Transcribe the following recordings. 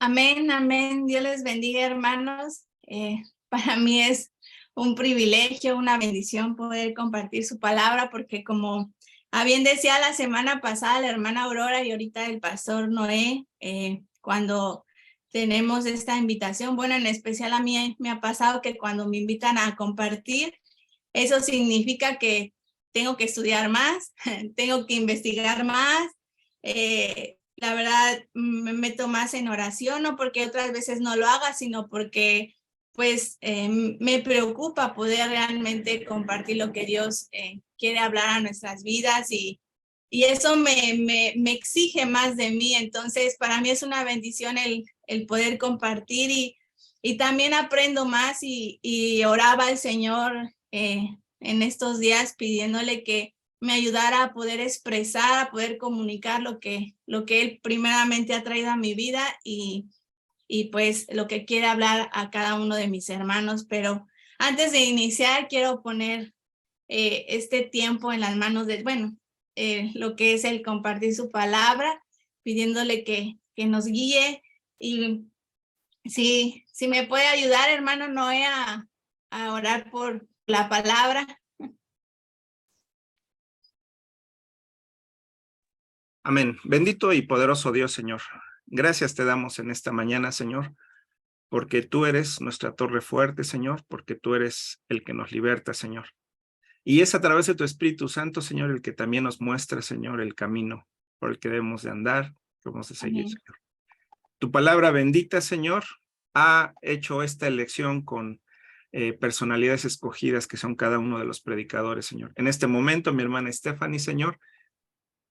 Amén, amén. Dios les bendiga, hermanos. Para mí es un privilegio, una bendición poder compartir su palabra, porque como bien decía la semana pasada la hermana Aurora y ahorita el pastor Noé, cuando tenemos esta invitación, bueno, en especial a mí me ha pasado que cuando me invitan a compartir, eso significa que tengo que estudiar más, tengo que investigar más. La verdad, me meto más en oración, no porque otras veces no lo haga, sino porque pues me preocupa poder realmente compartir lo que Dios quiere hablar a nuestras vidas y eso me exige más de mí. Entonces, para mí es una bendición el poder compartir y también aprendo más y oraba al Señor en estos días pidiéndole que me ayudara a poder expresar, a poder comunicar lo que Él primeramente ha traído a mi vida y pues lo que quiere hablar a cada uno de mis hermanos. Pero antes de iniciar, quiero poner este tiempo en las manos de, bueno, lo que es el compartir su palabra, pidiéndole que nos guíe y si me puede ayudar, hermano Noé, a orar por la palabra. Amén. Bendito y poderoso Dios, Señor. Gracias te damos en esta mañana, Señor, porque tú eres nuestra torre fuerte, Señor, porque tú eres el que nos liberta, Señor. Y es a través de tu Espíritu Santo, Señor, el que también nos muestra, Señor, el camino por el que debemos de andar, que debemos de seguir, Amén. Señor. Tu palabra bendita, Señor, ha hecho esta elección con personalidades escogidas que son cada uno de los predicadores, Señor. En este momento, mi hermana Stephanie, Señor,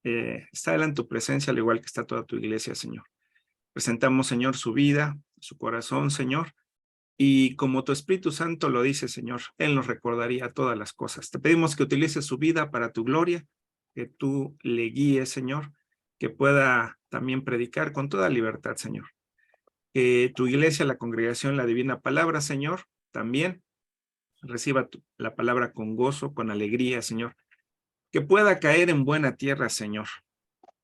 está él en tu presencia, al igual que está toda tu iglesia, Señor. Presentamos, Señor, su vida, su corazón, Señor, y como tu Espíritu Santo lo dice, Señor, Él nos recordaría todas las cosas. Te pedimos que utilices su vida para tu gloria, que tú le guíes, Señor, que pueda también predicar con toda libertad, Señor. Que tu iglesia, la congregación, la divina palabra, Señor, también reciba la palabra con gozo, con alegría, Señor. Que pueda caer en buena tierra, Señor.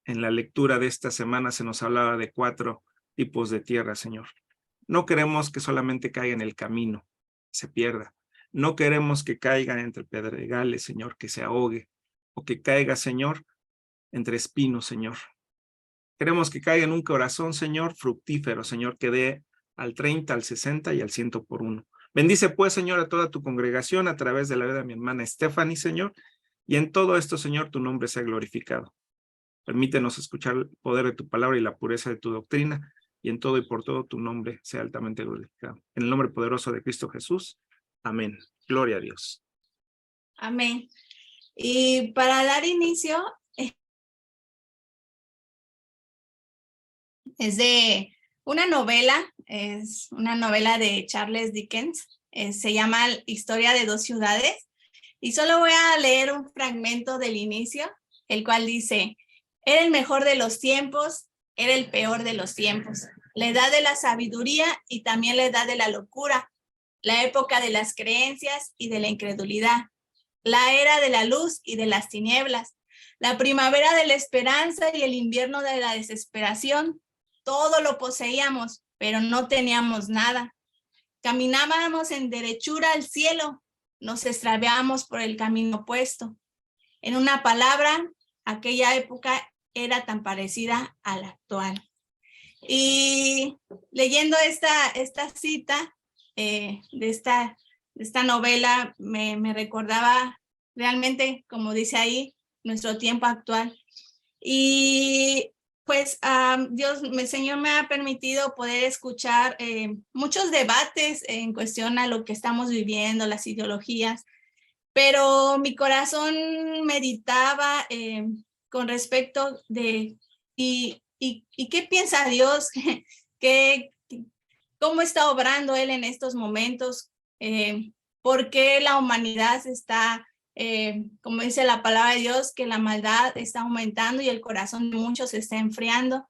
En la lectura de esta semana se nos hablaba de 4 tipos de tierra, Señor. No queremos que solamente caiga en el camino, se pierda. No queremos que caiga entre pedregales, Señor, que se ahogue. O que caiga, Señor, entre espinos, Señor. Queremos que caiga en un corazón, Señor, fructífero, Señor, que dé al 30, al 60 y al 100 por uno. Bendice, pues, Señor, a toda tu congregación a través de la vida de mi hermana Stephanie, Señor, y en todo esto, Señor, tu nombre sea glorificado. Permítenos escuchar el poder de tu palabra y la pureza de tu doctrina, y en todo y por todo tu nombre sea altamente glorificado. En el nombre poderoso de Cristo Jesús. Amén. Gloria a Dios. Amén. Y para dar inicio, es de una novela, es una novela de Charles Dickens, se llama Historia de dos ciudades, y solo voy a leer un fragmento del inicio, el cual dice: era el mejor de los tiempos, era el peor de los tiempos, la edad de la sabiduría y también la edad de la locura, la época de las creencias y de la incredulidad, la era de la luz y de las tinieblas, la primavera de la esperanza y el invierno de la desesperación. Todo lo poseíamos, pero no teníamos nada. Caminábamos en derechura al cielo, nos extraviábamos por el camino opuesto. En una palabra, aquella época era tan parecida a la actual. Y leyendo esta cita de esta novela, me recordaba realmente, como dice ahí, nuestro tiempo actual. Y pues Dios, el Señor me ha permitido poder escuchar muchos debates en cuestión a lo que estamos viviendo, las ideologías, pero mi corazón meditaba con respecto de ¿y qué piensa Dios? ¿Cómo está obrando Él en estos momentos? ¿Por qué la humanidad está, como dice la palabra de Dios, que la maldad está aumentando y el corazón de muchos se está enfriando?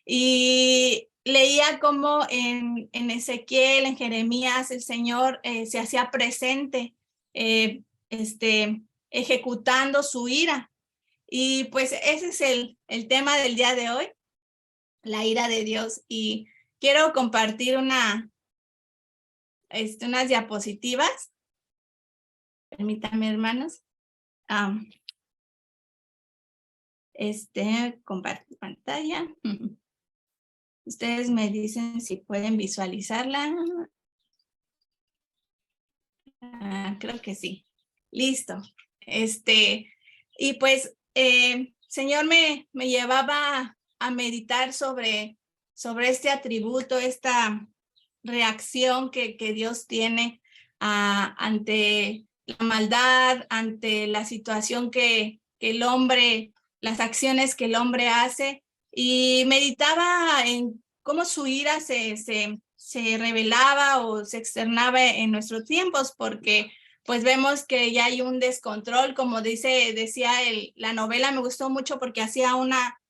Y leía como en Ezequiel, en Jeremías, el Señor se hacía presente, ejecutando su ira. Y pues ese es el tema del día de hoy, la ira de Dios. Y quiero compartir unas diapositivas. Permítanme, hermanos. Compartir pantalla. Ustedes me dicen si pueden visualizarla. Creo que sí. Listo. Y pues, Señor me llevaba a meditar sobre este atributo, esta reacción que Dios tiene ante la maldad, ante la situación que el hombre, las acciones que el hombre hace, y meditaba en cómo su ira se revelaba o se externaba en nuestros tiempos, porque pues vemos que ya hay un descontrol, como decía la novela, me gustó mucho porque hacía una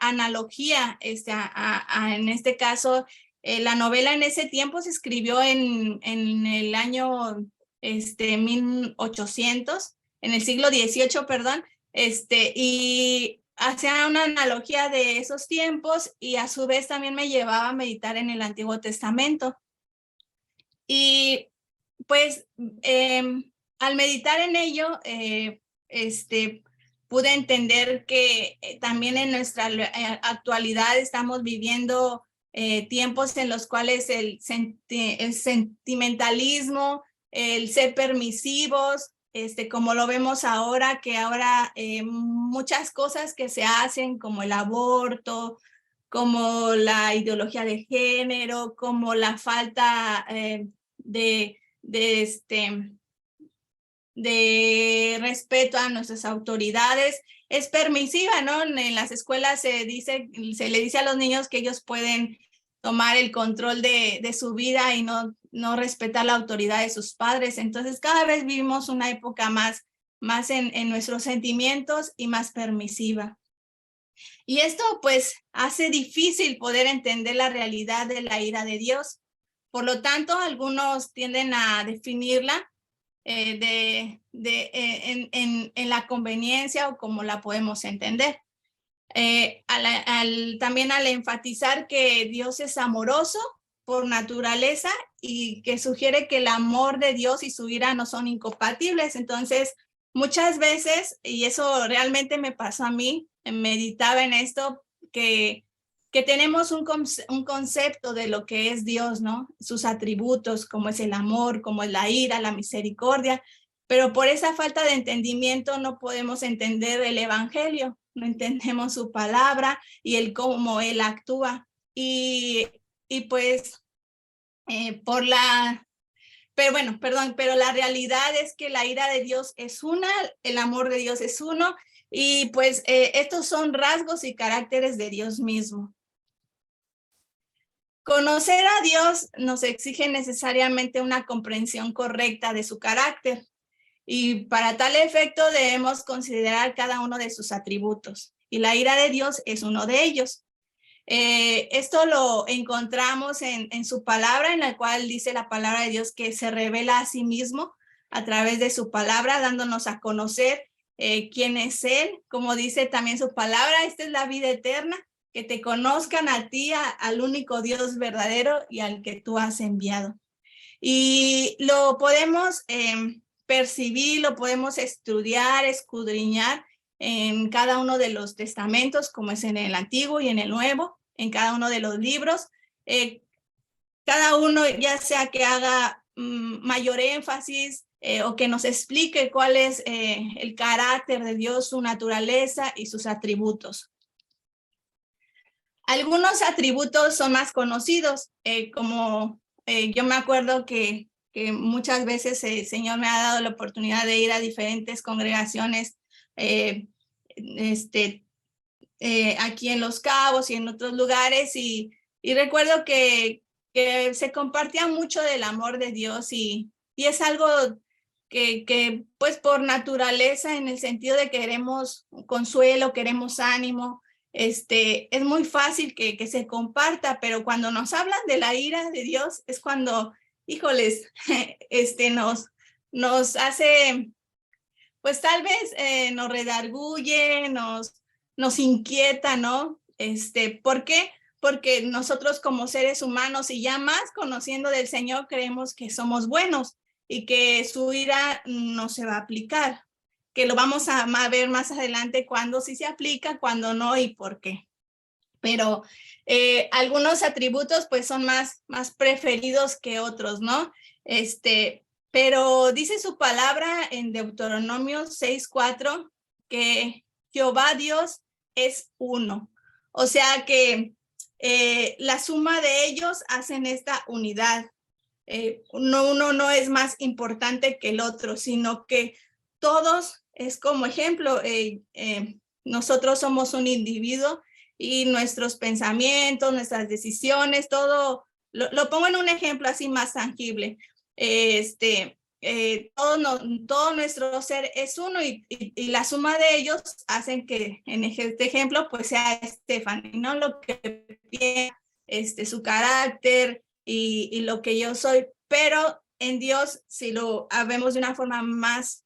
analogía, en este caso, la novela en ese tiempo se escribió en el año 1800, en el siglo XVIII, perdón, y hacía una analogía de esos tiempos y a su vez también me llevaba a meditar en el Antiguo Testamento. Y pues al meditar en ello, pude entender que también en nuestra actualidad estamos viviendo tiempos en los cuales el sentimentalismo, el ser permisivos, como lo vemos ahora, que ahora muchas cosas que se hacen, como el aborto, como la ideología de género, como la falta de respeto a nuestras autoridades, es permisiva, ¿no? En las escuelas se le dice a los niños que ellos pueden tomar el control de su vida y no respetar la autoridad de sus padres. Entonces, cada vez vivimos una época más en nuestros sentimientos y más permisiva. Y esto pues hace difícil poder entender la realidad de la ira de Dios. Por lo tanto, algunos tienden a definirla en la conveniencia o como la podemos entender. También al enfatizar que Dios es amoroso por naturaleza y que sugiere que el amor de Dios y su ira no son incompatibles. Entonces, muchas veces, y eso realmente me pasó a mí, meditaba en esto, que tenemos un concepto de lo que es Dios, ¿no? Sus atributos, como es el amor, como es la ira, la misericordia, pero por esa falta de entendimiento no podemos entender el evangelio, no entendemos su palabra y el cómo él actúa. Y pues pero la realidad es que la ira de Dios es una, el amor de Dios es uno, y pues estos son rasgos y caracteres de Dios mismo. Conocer a Dios nos exige necesariamente una comprensión correcta de su carácter, y para tal efecto debemos considerar cada uno de sus atributos, y la ira de Dios es uno de ellos. Esto lo encontramos en su palabra, en la cual dice la palabra de Dios que se revela a sí mismo a través de su palabra, dándonos a conocer quién es Él. Como dice también su palabra, esta es la vida eterna, que te conozcan a ti, al único Dios verdadero y al que tú has enviado. Y lo podemos percibir, lo podemos estudiar, escudriñar en cada uno de los testamentos, como es en el Antiguo y en el Nuevo, en cada uno de los libros. Cada uno, ya sea que haga mayor énfasis o que nos explique cuál es el carácter de Dios, su naturaleza y sus atributos. Algunos atributos son más conocidos, como yo me acuerdo que muchas veces el Señor me ha dado la oportunidad de ir a diferentes congregaciones aquí en Los Cabos y en otros lugares, y recuerdo que se compartía mucho del amor de Dios, y es algo que pues por naturaleza, en el sentido de que queremos consuelo, queremos ánimo, es muy fácil que se comparta, pero cuando nos hablan de la ira de Dios es cuando, híjoles, nos hace, pues tal vez nos redarguye, nos inquieta, ¿no? ¿Por qué? porque nosotros como seres humanos y ya más conociendo del Señor creemos que somos buenos y que su ira no se va a aplicar, que lo vamos a ver más adelante cuando sí se aplica, cuando no y por qué. Pero algunos atributos pues son más preferidos que otros, ¿no? Pero dice su palabra en Deuteronomio 6:4 que Jehová Dios es uno. O sea que la suma de ellos hacen esta unidad. Uno no es más importante que el otro, sino que todos, es como ejemplo, nosotros somos un individuo y nuestros pensamientos, nuestras decisiones, todo, lo pongo en un ejemplo así más tangible. Todo nuestro ser es uno y la suma de ellos hacen que en este ejemplo pues sea Stephanie, ¿no? Lo que piensa, su carácter y lo que yo soy, pero en Dios si lo vemos de una forma más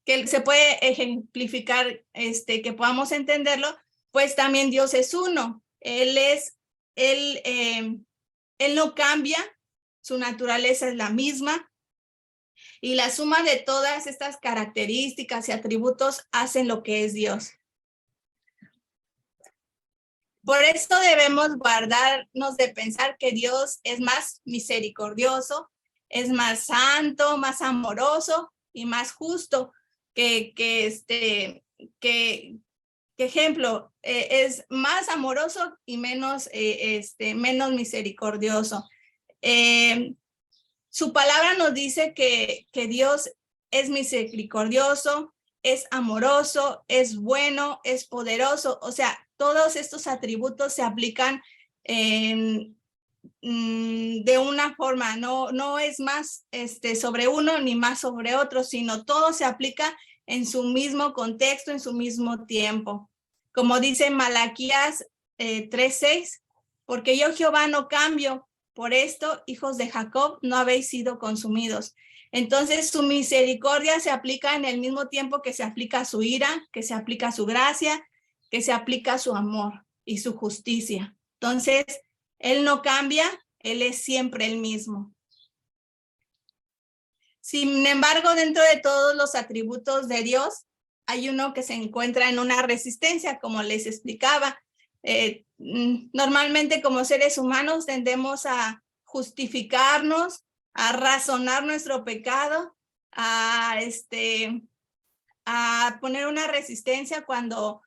que se puede ejemplificar, que podamos entenderlo, pues también Dios es uno. Él no cambia, su naturaleza es la misma y la suma de todas estas características y atributos hacen lo que es Dios. Por esto debemos guardarnos de pensar que Dios es más misericordioso, es más santo, más amoroso y más justo que ejemplo, es más amoroso y menos misericordioso. Su palabra nos dice que Dios es misericordioso, es amoroso, es bueno, es poderoso. O sea, todos estos atributos se aplican de una forma, no es más sobre uno ni más sobre otro, sino todo se aplica en su mismo contexto, en su mismo tiempo. Como dice Malaquías 3:6, porque yo Jehová no cambio, por esto, hijos de Jacob, no habéis sido consumidos. Entonces, su misericordia se aplica en el mismo tiempo que se aplica su ira, que se aplica su gracia, que se aplica su amor y su justicia. Entonces, Él no cambia, Él es siempre el mismo. Sin embargo, dentro de todos los atributos de Dios, hay uno que se encuentra en una resistencia, como les explicaba. Normalmente como seres humanos tendemos a justificarnos, a razonar nuestro pecado, a poner una resistencia cuando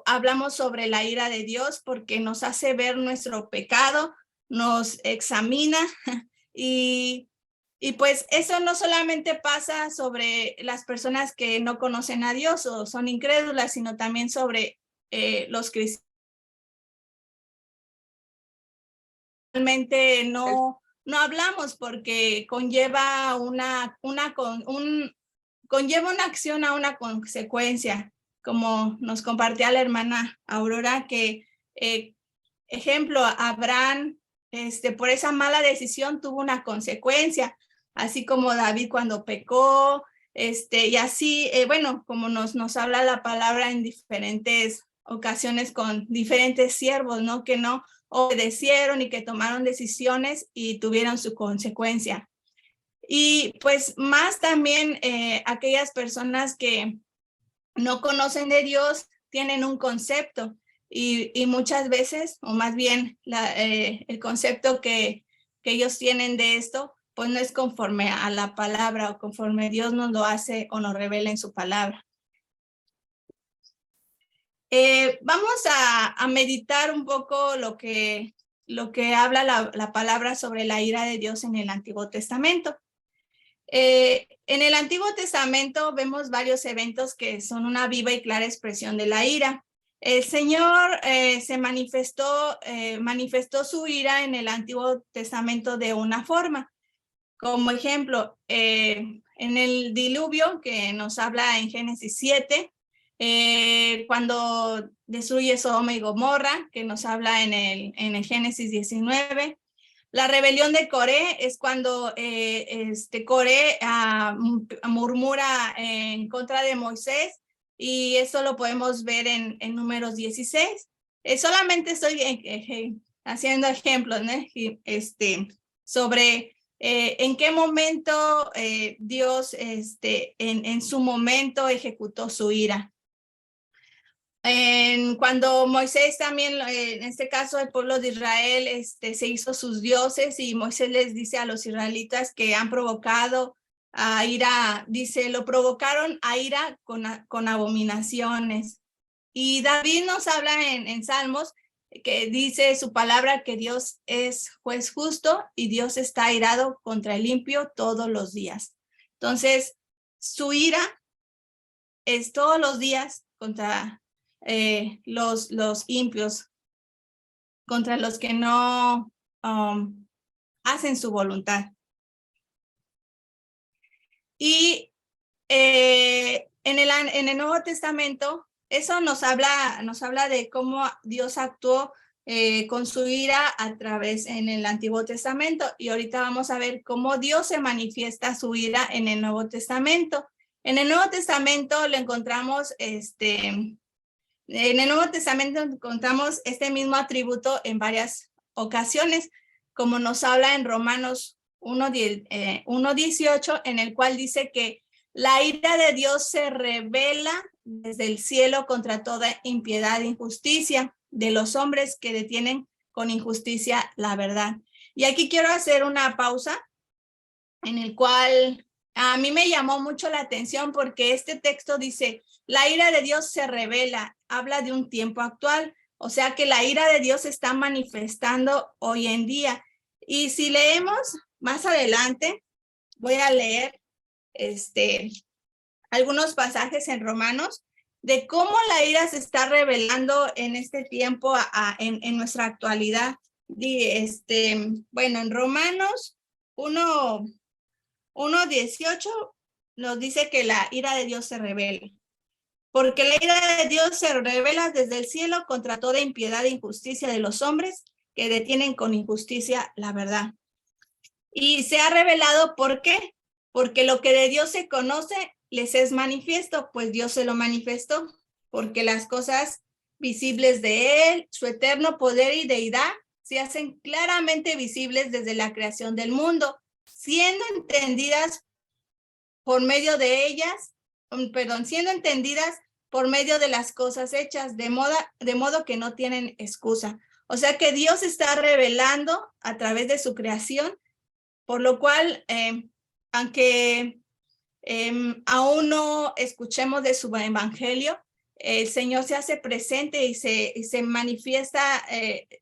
hablamos sobre la ira de Dios, porque nos hace ver nuestro pecado, nos examina y pues eso no solamente pasa sobre las personas que no conocen a Dios o son incrédulas, sino también sobre los cristianos. Realmente no hablamos porque conlleva conlleva una acción a una consecuencia, como nos compartía la hermana Aurora, que ejemplo, Abraham, por esa mala decisión tuvo una consecuencia, así como David cuando pecó, y así, bueno, como nos habla la palabra en diferentes ocasiones con diferentes siervos, ¿no? Que no obedecieron y que tomaron decisiones y tuvieron su consecuencia. Y pues más también aquellas personas que no conocen de Dios tienen un concepto y muchas veces, o más bien el concepto que ellos tienen de esto, pues no es conforme a la palabra o conforme Dios nos lo hace o nos revela en su palabra. Vamos a meditar un poco lo que habla la palabra sobre la ira de Dios en el Antiguo Testamento. En el Antiguo Testamento vemos varios eventos que son una viva y clara expresión de la ira. El Señor se manifestó su ira en el Antiguo Testamento de una forma. Como ejemplo, en el diluvio que nos habla en Génesis 7, cuando destruye Sodoma y Gomorra, que nos habla en el Génesis 19. La rebelión de Coré es cuando Coré murmura en contra de Moisés y eso lo podemos ver en Números 16. solamente estoy haciendo ejemplos, ¿no? Sobre en qué momento Dios en su momento ejecutó su ira. Cuando Moisés también, en este caso el pueblo de Israel, se hizo sus dioses, y Moisés les dice a los israelitas que han provocado a ira, dice, lo provocaron a ira con abominaciones. Y David nos habla en Salmos, que dice su palabra que Dios es juez justo y Dios está airado contra el impío todos los días. Entonces, su ira es todos los días contra los impios, contra los que no hacen su voluntad. Y en el Nuevo Testamento, eso nos habla de cómo Dios actuó con su ira a través en el Antiguo Testamento, y ahorita vamos a ver cómo Dios se manifiesta su ira en el Nuevo Testamento. En el Nuevo Testamento lo encontramos, en el Nuevo Testamento encontramos este mismo atributo en varias ocasiones, como nos habla en Romanos 1:18, en el cual dice que la ira de Dios se revela desde el cielo contra toda impiedad e injusticia de los hombres que detienen con injusticia la verdad. Y aquí quiero hacer una pausa, en el cual a mí me llamó mucho la atención, porque este texto dice, la ira de Dios se revela, habla de un tiempo actual, o sea que la ira de Dios se está manifestando hoy en día. Y si leemos más adelante, voy a leer algunos pasajes en Romanos de cómo la ira se está revelando en este tiempo, en nuestra actualidad. Bueno, en Romanos 1:18 nos dice que la ira de Dios se revela. Porque la ira de Dios se revela desde el cielo contra toda impiedad e injusticia de los hombres que detienen con injusticia la verdad. Y se ha revelado, ¿por qué? Porque lo que de Dios se conoce les es manifiesto, pues Dios se lo manifestó, porque las cosas visibles de Él, su eterno poder y deidad, se hacen claramente visibles desde la creación del mundo, siendo entendidas por medio de ellas, siendo entendidas por medio de las cosas hechas, de modo que no tienen excusa. O sea que Dios está revelando a través de su creación, por lo cual, aunque aún no escuchemos de su evangelio, el Señor se hace presente y se manifiesta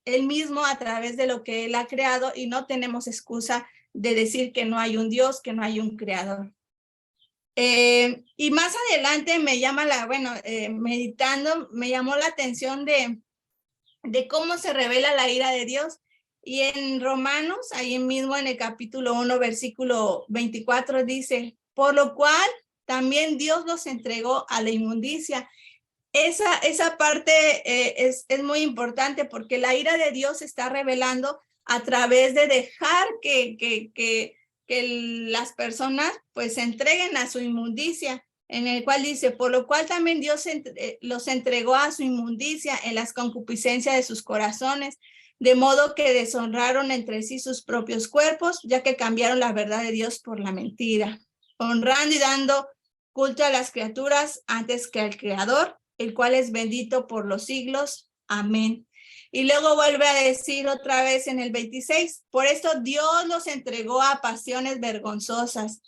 Él mismo a través de lo que Él ha creado, y no tenemos excusa de decir que no hay un Dios, que no hay un creador. Y más adelante me llama meditando, me llamó la atención de cómo se revela la ira de Dios. Y en Romanos, ahí mismo en el capítulo 1, versículo 24, dice, por lo cual también Dios los entregó a la inmundicia. Esa parte es muy importante, porque la ira de Dios se está revelando a través de dejar que las personas pues se entreguen a su inmundicia, en el cual dice, por lo cual también Dios los entregó a su inmundicia en las concupiscencias de sus corazones, de modo que deshonraron entre sí sus propios cuerpos, ya que cambiaron la verdad de Dios por la mentira, honrando y dando culto a las criaturas antes que al Creador, el cual es bendito por los siglos. Amén. Y luego vuelve a decir otra vez en el 26, por esto Dios los entregó a pasiones vergonzosas,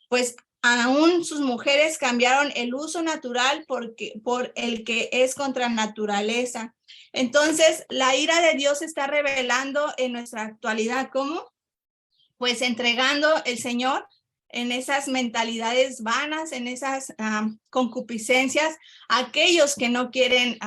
pues aún sus mujeres cambiaron el uso natural por el que es contra naturaleza. Entonces, la ira de Dios se está revelando en nuestra actualidad. ¿Cómo? Pues entregando el Señor en esas mentalidades vanas, en esas concupiscencias, aquellos que no quieren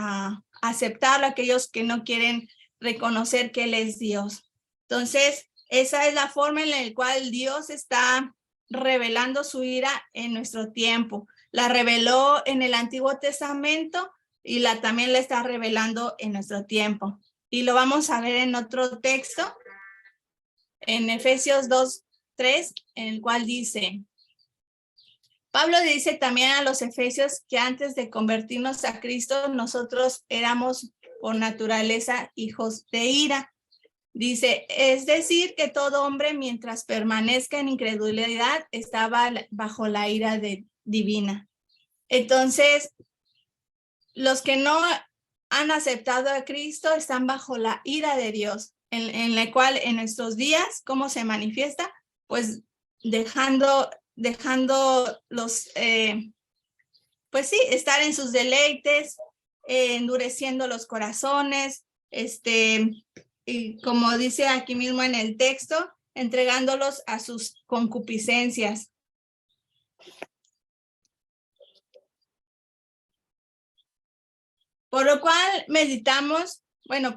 aceptarlo, aquellos que no quieren reconocer que Él es Dios. Entonces, esa es la forma en la cual Dios está revelando su ira en nuestro tiempo. La reveló en el Antiguo Testamento y también la está revelando en nuestro tiempo. Y lo vamos a ver en otro texto, en Efesios 2:3, en el cual dice, Pablo dice también a los efesios que antes de convertirnos a Cristo, nosotros éramos por naturaleza hijos de ira. Dice, es decir, que todo hombre mientras permanezca en incredulidad estaba bajo la ira divina. Entonces, los que no han aceptado a Cristo están bajo la ira de Dios, en la cual en estos días, ¿cómo se manifiesta? Pues dejando los, pues sí, estar en sus deleites, endureciendo los corazones, y como dice aquí mismo en el texto, entregándolos a sus concupiscencias. Por lo cual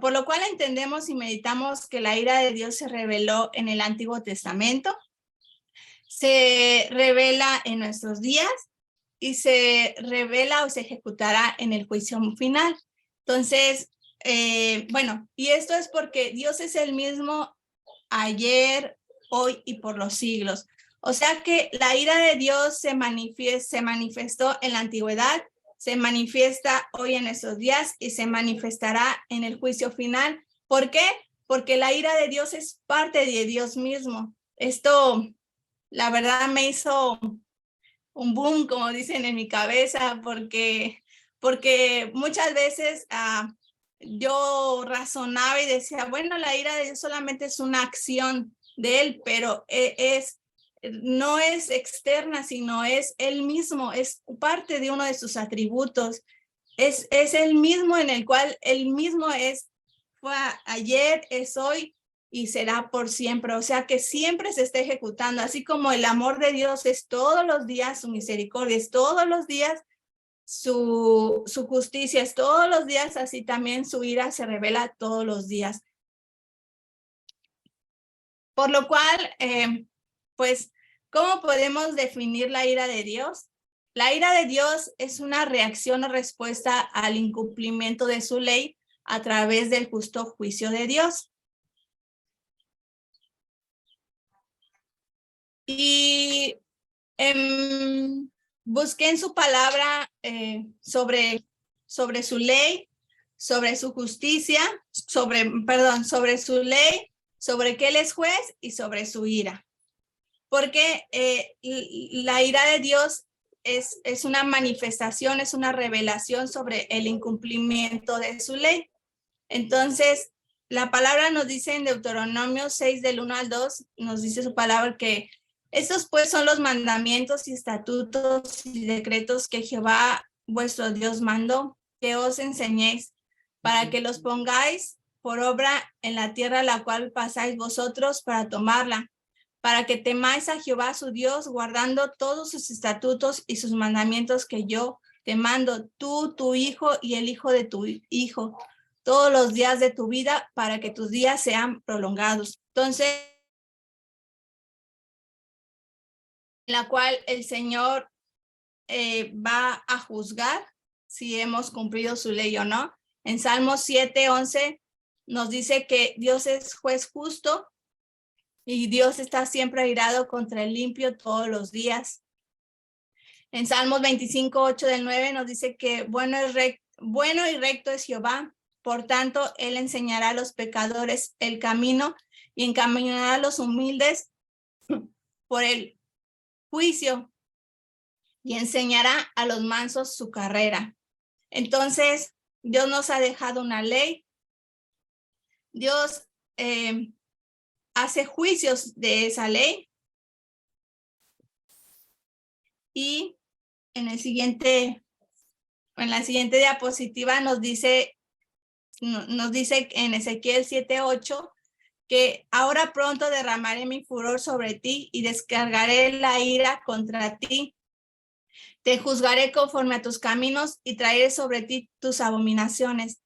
por lo cual entendemos y meditamos que la ira de Dios se reveló en el Antiguo Testamento, se revela en nuestros días y se revela o se ejecutará en el juicio final. Entonces, y esto es porque Dios es el mismo ayer, hoy y por los siglos. O sea que la ira de Dios se manifestó en la antigüedad, se manifiesta hoy en estos días y se manifestará en el juicio final. ¿Por qué? Porque la ira de Dios es parte de Dios mismo. Esto, la verdad, me hizo un boom, como dicen en mi cabeza, porque muchas veces yo razonaba y decía, bueno, la ira de Dios solamente es una acción de Él, pero no es externa, sino es Él mismo, es parte de uno de sus atributos. Es el mismo en el cual Él mismo fue ayer, es hoy y será por siempre. O sea que siempre se está ejecutando, así como el amor de Dios es todos los días, su misericordia es todos los días, su justicia es todos los días, así también su ira se revela todos los días. Por lo cual, pues, ¿cómo podemos definir la ira de Dios? La ira de Dios es una reacción o respuesta al incumplimiento de su ley a través del justo juicio de Dios. Y busqué en su palabra sobre su ley, sobre su justicia, sobre su ley, sobre que Él es juez y sobre su ira. Porque la ira de Dios es una manifestación, es una revelación sobre el incumplimiento de su ley. Entonces, la palabra nos dice en Deuteronomio 6, del 1 al 2, nos dice su palabra que estos pues son los mandamientos y estatutos y decretos que Jehová vuestro Dios mandó, que os enseñéis, para que los pongáis por obra en la tierra a la cual pasáis vosotros para tomarla, para que temáis a Jehová su Dios, guardando todos sus estatutos y sus mandamientos que yo te mando, tú, tu hijo y el hijo de tu hijo, todos los días de tu vida, para que tus días sean prolongados. Entonces, en la cual el Señor va a juzgar si hemos cumplido su ley o no. En Salmos 7:11 nos dice que Dios es juez justo y Dios está siempre airado contra el limpio todos los días. En Salmos 25:8 del 9 nos dice que bueno y recto es Jehová, por tanto, Él enseñará a los pecadores el camino y encaminará a los humildes por el juicio y enseñará a los mansos su carrera. Entonces, Dios nos ha dejado una ley. Dios hace juicios de esa ley. Y en la siguiente diapositiva nos dice en Ezequiel 7:8 que ahora pronto derramaré mi furor sobre ti y descargaré la ira contra ti. Te juzgaré conforme a tus caminos y traeré sobre ti tus abominaciones.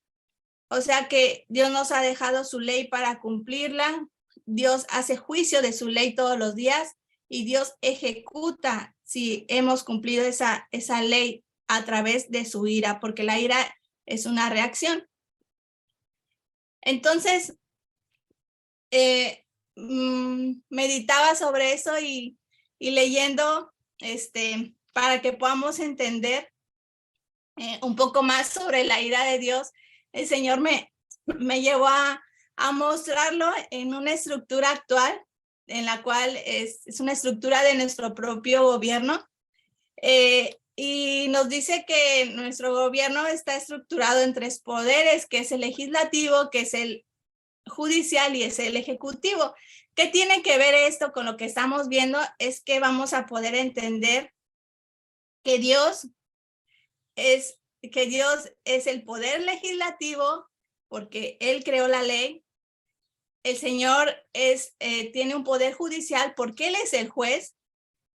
O sea que Dios nos ha dejado su ley para cumplirla. Dios hace juicio de su ley todos los días y Dios ejecuta si hemos cumplido esa ley a través de su ira, porque la ira es una reacción. Entonces, meditaba sobre eso y leyendo para que podamos entender un poco más sobre la ira de Dios. el Señor me llevó a mostrarlo en una estructura actual, en la cual es una estructura de nuestro propio gobierno. Y nos dice que nuestro gobierno está estructurado en 3 poderes, que es el legislativo, que es el judicial y es el ejecutivo. ¿Qué tiene que ver esto con lo que estamos viendo? Es que vamos a poder entender que Dios es el poder legislativo, porque Él creó la ley. El Señor tiene un poder judicial porque Él es el juez,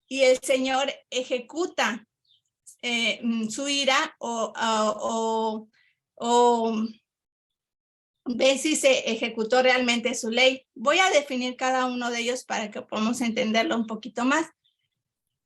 y el Señor ejecuta su ira o ve si se ejecutó realmente su ley. Voy a definir cada uno de ellos para que podamos entenderlo un poquito más.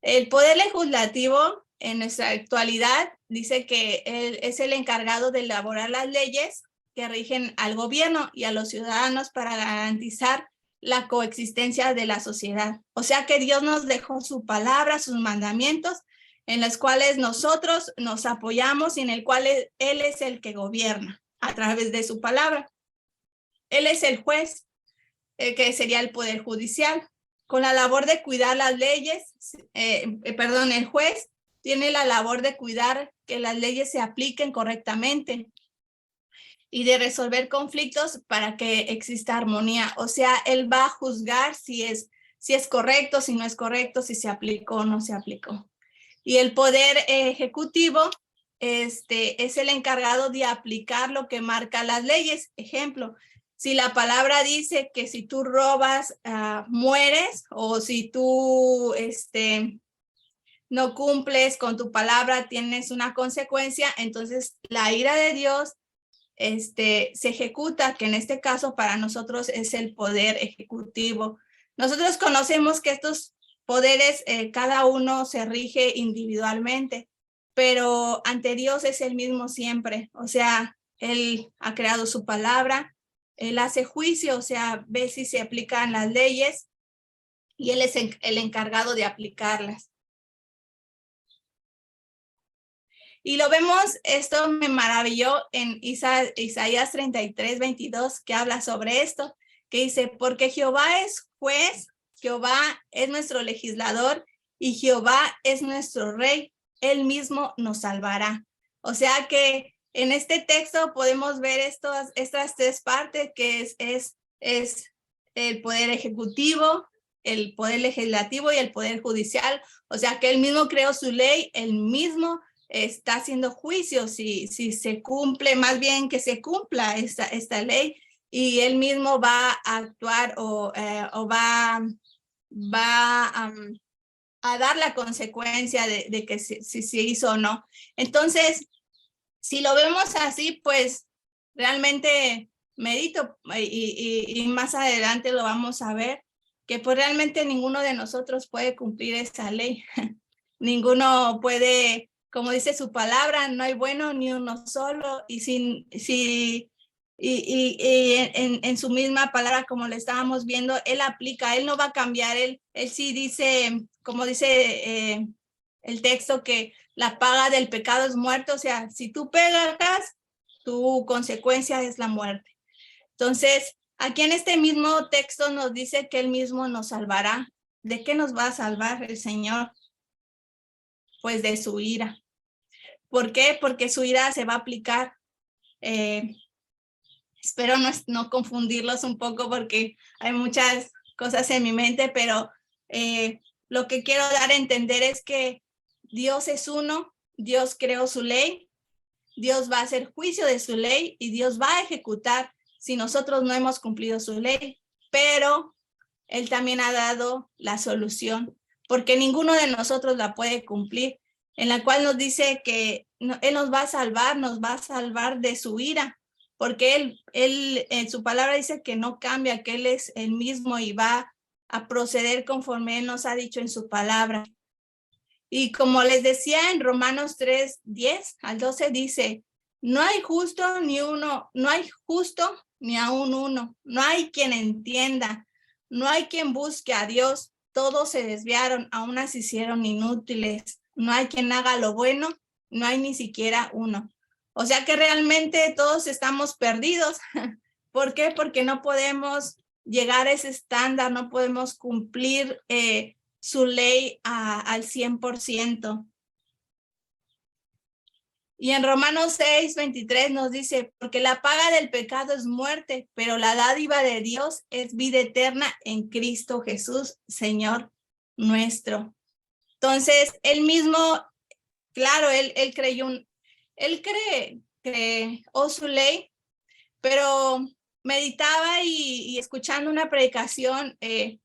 El poder legislativo en nuestra actualidad dice que él es el encargado de elaborar las leyes que rigen al gobierno y a los ciudadanos para garantizar la coexistencia de la sociedad. O sea que Dios nos dejó su palabra, sus mandamientos, en los cuales nosotros nos apoyamos y en el cual Él es el que gobierna a través de su palabra. Él es el juez, que sería el poder judicial. Con la labor de cuidar las leyes, el juez tiene la labor de cuidar que las leyes se apliquen correctamente y de resolver conflictos para que exista armonía. O sea, él va a juzgar si es correcto, si no es correcto, si se aplicó o no se aplicó. Y el poder ejecutivo es el encargado de aplicar lo que marca las leyes. Ejemplo, si la palabra dice que si tú robas, mueres, o si tú no cumples con tu palabra, tienes una consecuencia, entonces la ira de Dios se ejecuta, que en este caso para nosotros es el poder ejecutivo. Nosotros conocemos que estos poderes, cada uno se rige individualmente, pero ante Dios es el mismo siempre. O sea, Él ha creado su palabra, Él hace juicio, o sea, ve si se aplican las leyes y Él es el encargado de aplicarlas. Y lo vemos, esto me maravilló en Isaías 33:22, que habla sobre esto, que dice, porque Jehová es juez, Jehová es nuestro legislador y Jehová es nuestro rey, él mismo nos salvará. O sea que en este texto podemos ver estas 3 partes, que es el poder ejecutivo, el poder legislativo y el poder judicial. O sea que él mismo creó su ley, él mismo está haciendo juicio si se cumple, más bien que se cumpla esta ley, y él mismo va a actuar o va a dar la consecuencia de que si se hizo o no. Entonces, si lo vemos así, pues realmente medito y más adelante lo vamos a ver, que pues realmente ninguno de nosotros puede cumplir esa ley. Ninguno puede, como dice su palabra, no hay bueno ni uno solo, y en su misma palabra, como le estábamos viendo, él aplica, él no va a cambiar, él sí dice, como dice el texto, que la paga del pecado es muerte. O sea, si tú pecas, tu consecuencia es la muerte. Entonces, aquí en este mismo texto nos dice que él mismo nos salvará. ¿De qué nos va a salvar el Señor? Pues de su ira. ¿Por qué? Porque su ira se va a aplicar. Espero no confundirlos un poco, porque hay muchas cosas en mi mente, pero lo que quiero dar a entender es que Dios es uno, Dios creó su ley, Dios va a hacer juicio de su ley y Dios va a ejecutar si nosotros no hemos cumplido su ley, pero Él también ha dado la solución, porque ninguno de nosotros la puede cumplir, en la cual nos dice que Él nos va a salvar de su ira, porque Él en su palabra dice que no cambia, que Él es el mismo y va a proceder conforme Él nos ha dicho en su palabra. Y como les decía en Romanos 3:10-12, dice, no hay justo ni uno, no hay justo ni aún uno, no hay quien entienda, no hay quien busque a Dios, todos se desviaron, a unas se hicieron inútiles, no hay quien haga lo bueno, no hay ni siquiera uno. O sea que realmente todos estamos perdidos. ¿Por qué? Porque no podemos llegar a ese estándar, no podemos cumplir su ley al 100%. Y en Romanos 6:23 nos dice, porque la paga del pecado es muerte, pero la dádiva de Dios es vida eterna en Cristo Jesús, Señor nuestro. Entonces, él mismo, claro, él creó su ley, pero meditaba y escuchando una predicación, el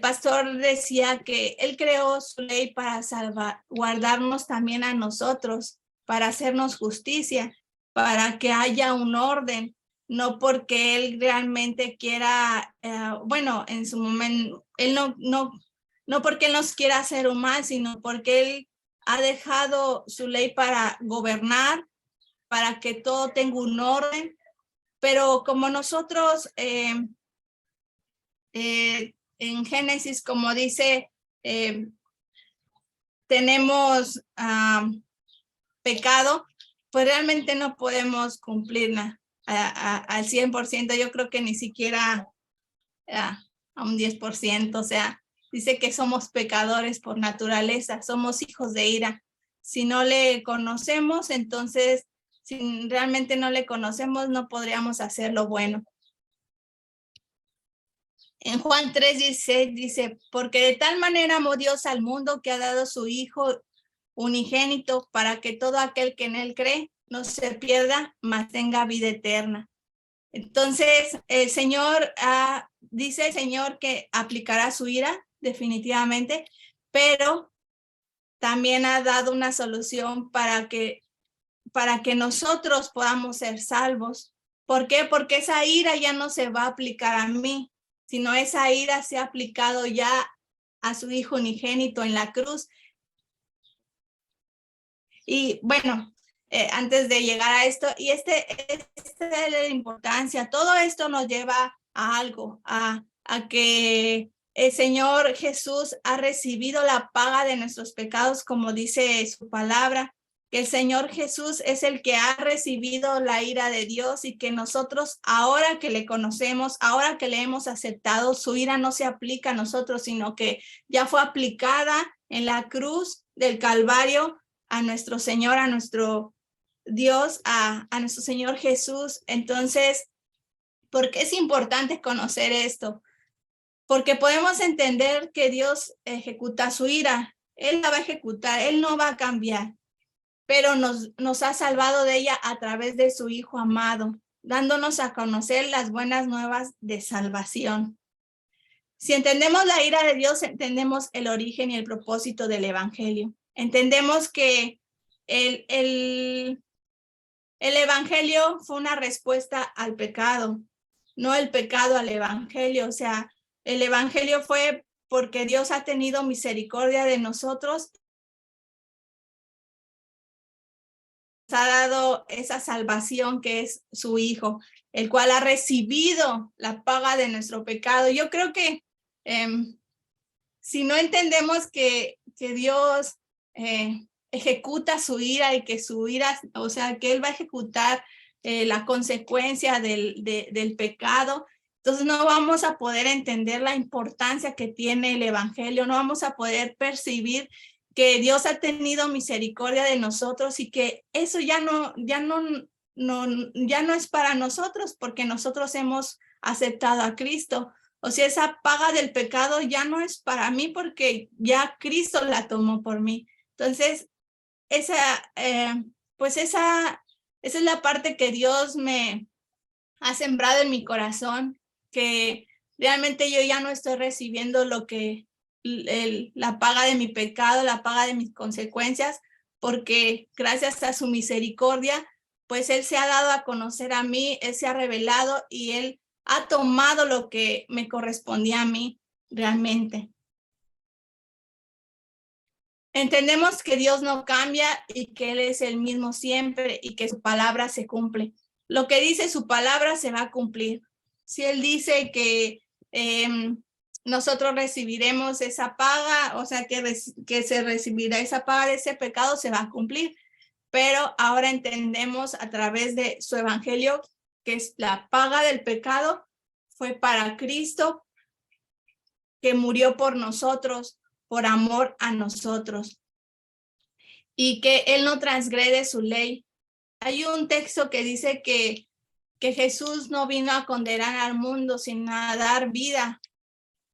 pastor decía que él creó su ley para guardarnos también a nosotros, para hacernos justicia, para que haya un orden, no porque él realmente quiera, bueno, en su momento, él no porque él nos quiera hacer un mal, sino porque él ha dejado su ley para gobernar, para que todo tenga un orden, pero como nosotros en Génesis, como dice, tenemos pecado, pues realmente no podemos cumplirla al 100%. Yo creo que ni siquiera a un 10%. O sea, dice que somos pecadores por naturaleza, somos hijos de ira. Si no le conocemos, entonces, si realmente no le conocemos, no podríamos hacer lo bueno. En Juan 3:16 dice, porque de tal manera amó Dios al mundo que ha dado su Hijo unigénito para que todo aquel que en él cree no se pierda, mas tenga vida eterna. Entonces, el Señor, dice el Señor que aplicará su ira definitivamente, pero también ha dado una solución para que nosotros podamos ser salvos. ¿Por qué? Porque esa ira ya no se va a aplicar a mí, sino esa ira se ha aplicado ya a su Hijo unigénito en la cruz. Y bueno, antes de llegar a esto, y esta es la importancia, todo esto nos lleva a algo, a que el Señor Jesús ha recibido la paga de nuestros pecados, como dice su palabra, que el Señor Jesús es el que ha recibido la ira de Dios y que nosotros, ahora que le conocemos, ahora que le hemos aceptado, su ira no se aplica a nosotros, sino que ya fue aplicada en la cruz del Calvario a nuestro Señor, a nuestro Dios, a nuestro Señor Jesús. Entonces, ¿por qué es importante conocer esto? Porque podemos entender que Dios ejecuta su ira. Él la va a ejecutar, Él no va a cambiar, pero nos ha salvado de ella a través de su Hijo amado, dándonos a conocer las buenas nuevas de salvación. Si entendemos la ira de Dios, entendemos el origen y el propósito del Evangelio. Entendemos que el Evangelio fue una respuesta al pecado, no el pecado al Evangelio. O sea, el Evangelio fue porque Dios ha tenido misericordia de nosotros, nos ha dado esa salvación que es su Hijo, el cual ha recibido la paga de nuestro pecado. Yo creo que si no entendemos que Dios ejecuta su ira y que su ira, o sea, que Él va a ejecutar la consecuencia del pecado, entonces no vamos a poder entender la importancia que tiene el Evangelio, no vamos a poder percibir que Dios ha tenido misericordia de nosotros y que eso ya no es para nosotros, porque nosotros hemos aceptado a Cristo. O sea, esa paga del pecado ya no es para mí porque ya Cristo la tomó por mí. Entonces, esa es la parte que Dios me ha sembrado en mi corazón, que realmente yo ya no estoy recibiendo lo que la paga de mi pecado, la paga de mis consecuencias, porque gracias a su misericordia, pues Él se ha dado a conocer a mí, Él se ha revelado y Él ha tomado lo que me correspondía a mí realmente. Entendemos que Dios no cambia y que Él es el mismo siempre y que su palabra se cumple. Lo que dice su palabra se va a cumplir. Si Él dice que nosotros recibiremos esa paga, o sea, que se recibirá esa paga de ese pecado, se va a cumplir. pero ahora entendemos a través de su evangelio que es la paga del pecado fue para Cristo, que murió por nosotros, por amor a nosotros, y que Él no transgrede su ley. Hay un texto que dice que Jesús no vino a condenar al mundo, sino a dar vida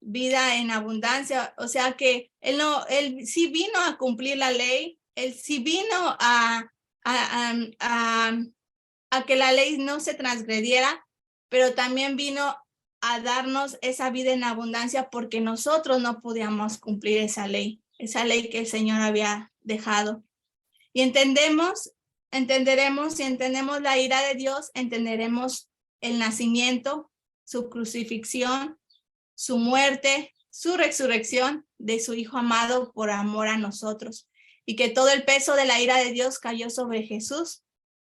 en abundancia. O sea que él sí vino a cumplir la ley, Él sí vino a que la ley no se transgrediera, pero también vino a darnos esa vida en abundancia porque nosotros no podíamos cumplir esa ley que el Señor había dejado. Y entenderemos si entendemos la ira de Dios, entenderemos el nacimiento, su crucifixión, su muerte, su resurrección de su Hijo amado por amor a nosotros, y que todo el peso de la ira de Dios cayó sobre Jesús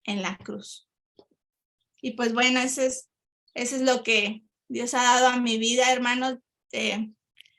en la cruz. Y pues bueno, eso es lo que Dios ha dado a mi vida, hermanos.